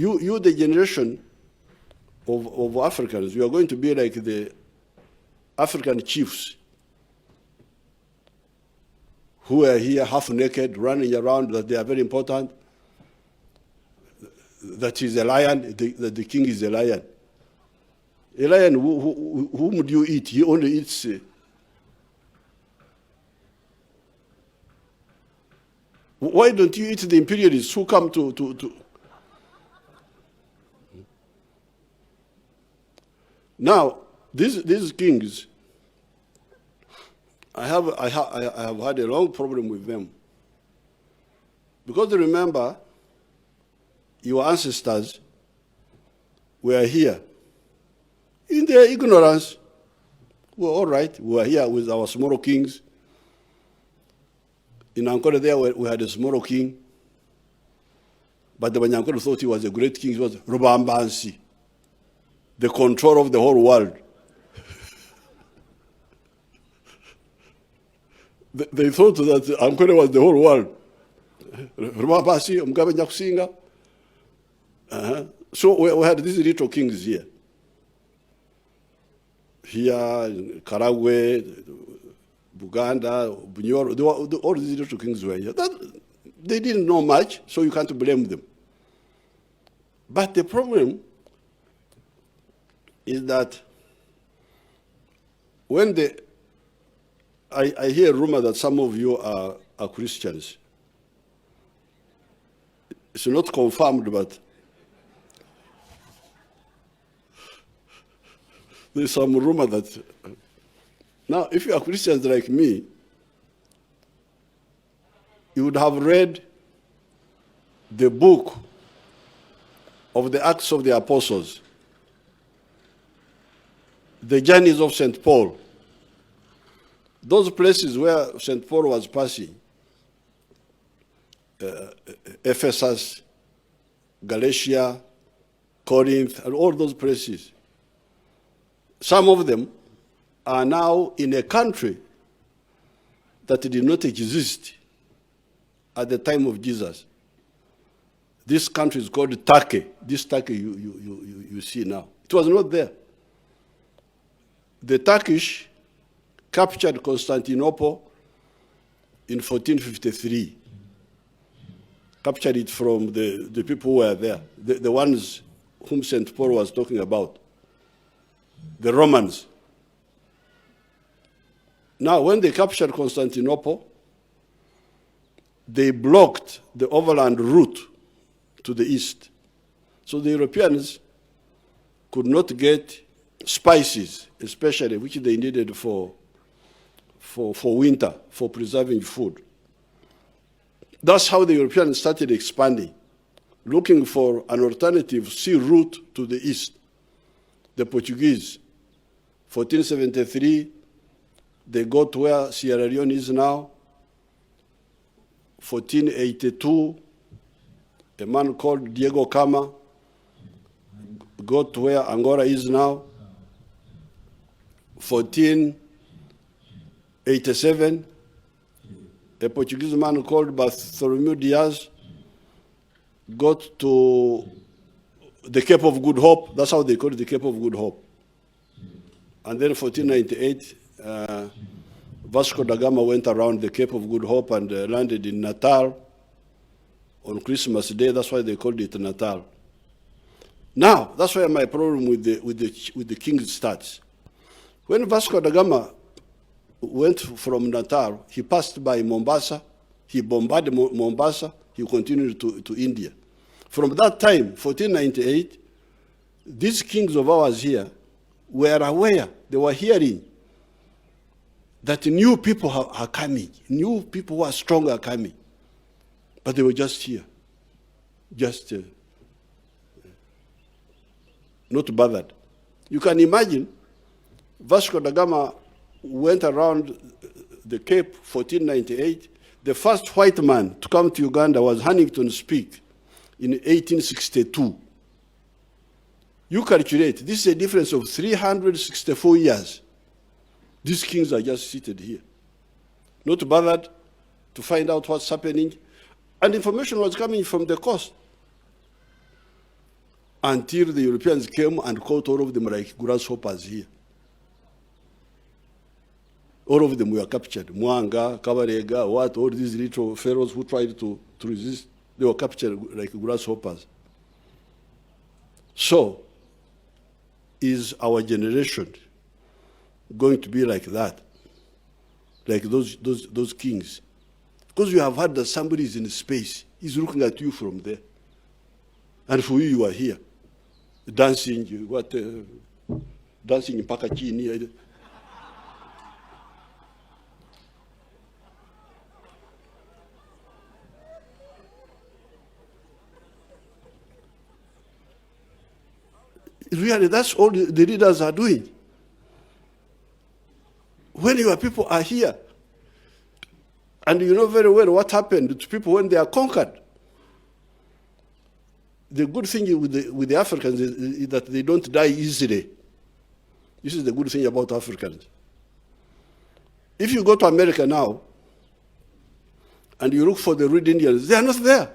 you the generation of Africans, you are going to be like the African chiefs who are here half naked, running around, that they are very important, that he's a lion, that the king is a lion. A lion, whom do you eat? He only eats... Why don't you eat the imperialists who come to... Now, these kings, I have had a long problem with them. Because remember, your ancestors were here. In their ignorance, we were all right. We were here with our small kings. In Ankara there, we had a small king. But the Banyankuru thought he was a great king. He was Rubambansi, the control of the whole world. They thought that Ankara was the whole world. Rubambansi, Mugabe Nyakusinga. So we had these little kings here. Here, Karagwe, Buganda, Bunyoro, all these little kings were here. They didn't know much, so you can't blame them. But the problem is that when I hear a rumor that some of you are Christians. It's not confirmed, but there's some rumor that... Now, if you are Christians like me, you would have read the book of the Acts of the Apostles, the journeys of St. Paul, those places where St. Paul was passing, Ephesus, Galatia, Corinth, and all those places. Some of them are now in a country that did not exist at the time of Jesus. This country is called Turkey. This Turkey you see now. It was not there. The Turkish captured Constantinople in 1453. Captured it from the people who were there, the ones whom St. Paul was talking about, the Romans. Now, when they captured Constantinople, they blocked the overland route to the east. So the Europeans could not get spices, especially, which they needed for winter, for preserving food. That's how the Europeans started expanding, looking for an alternative sea route to the east. The Portuguese, 1473, they got where Sierra Leone is now. 1482, a man called Diego Cama got where Angola is now. 1487, a Portuguese man called Bartholomew Diaz got to the Cape of Good Hope. That's how they call it, the Cape of Good Hope. And then 1498, Vasco da Gama went around the Cape of Good Hope and landed in Natal on Christmas Day. That's why they called it Natal. Now, that's why my problem with the king starts. When Vasco da Gama went from Natal, he passed by Mombasa, he bombarded Mombasa, he continued to India. From that time, 1498, these kings of ours here were aware, they were hearing that new people are coming, new people who are strong are coming. But they were just here, just not bothered. You can imagine, Vasco da Gama went around the Cape 1498. The first white man to come to Uganda was Huntington Speke in 1862. You calculate, this is a difference of 364 years. These kings are just seated here, not bothered to find out what's happening. And information was coming from the coast. until the Europeans came and caught all of them like grasshoppers here. All of them were captured. Mwanga, Kabarega, all these little pharaohs who tried to resist, they were captured like grasshoppers. So, is our generation going to be like that? Like those kings? Because you have heard that somebody is in space, he's looking at you from there. And for you are here, dancing, dancing in Pakachini. Really, that's all the leaders are doing. When your people are here, and you know very well what happened to people when they are conquered. The good thing with the Africans is that they don't die easily. This is the good thing about Africans. If you go to America now, and you look for the Red Indians, they are not there.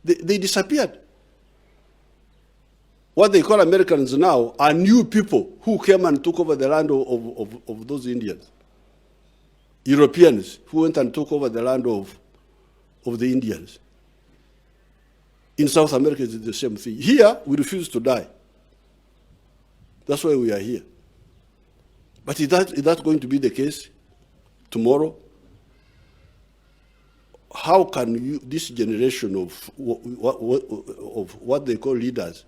They disappeared. What they call Americans now are new people who came and took over the land of those Indians. Europeans who went and took over the land of the Indians. In South America, it's the same thing. Here, we refuse to die. That's why we are here. But is that going to be the case tomorrow? How can this generation of what they call leaders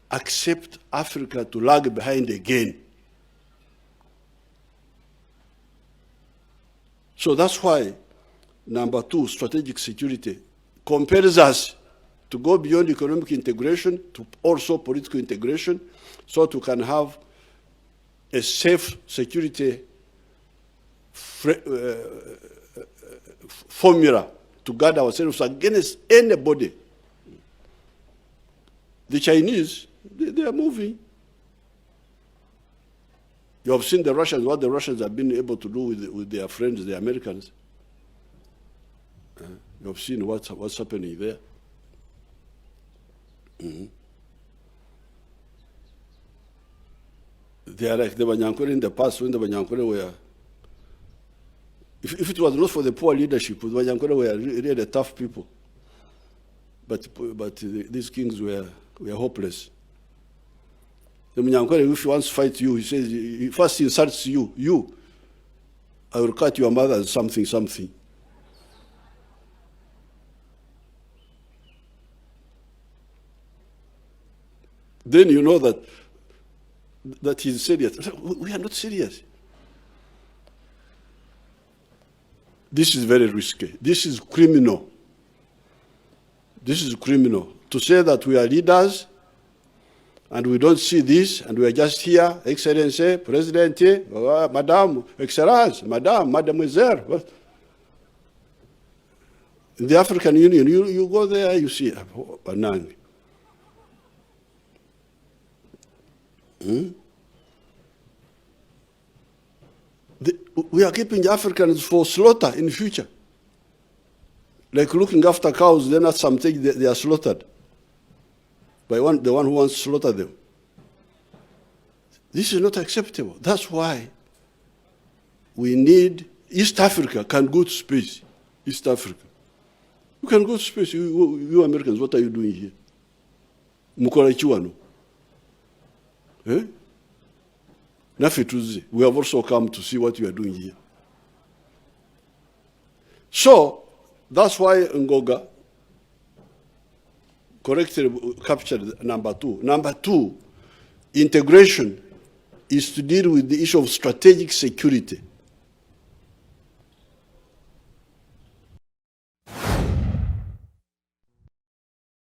accept Africa to lag behind again? So that's why, number two, strategic security compels us to go beyond economic integration to also political integration, so that we can have a safe security formula to guard ourselves against anybody. The Chinese, they are moving. You have seen the Russians, what the Russians have been able to do with their friends, the Americans. You have seen what's happening there. Mm-hmm. They are like the Banyankore in the past, when the Banyankore were, if it was not for the poor leadership, the Banyankore were really tough people. But these kings were hopeless. The Munyankore, if he wants to fight you, he says, he first insults you, I will cut your mother and something. Then you know that he's serious. We are not serious. This is very risky. This is criminal. This is criminal. To say that we are leaders and we don't see this, and we are just here, Excellency, President, Madame, Excellence, Madame, Mademoiselle. In the African Union, you go there, you see Banang. We are keeping Africans for slaughter in the future. Like looking after cows, then at something they are slaughtered by the one who wants to slaughter them. This is not acceptable. That's why we need East Africa can go to space. East Africa. You can go to space. You Americans, what are you doing here? Mukola chiwano. Eh? We have also come to see what you are doing here. So, that's why Ngoga correctly captured number two. Number two, integration is to deal with the issue of strategic security.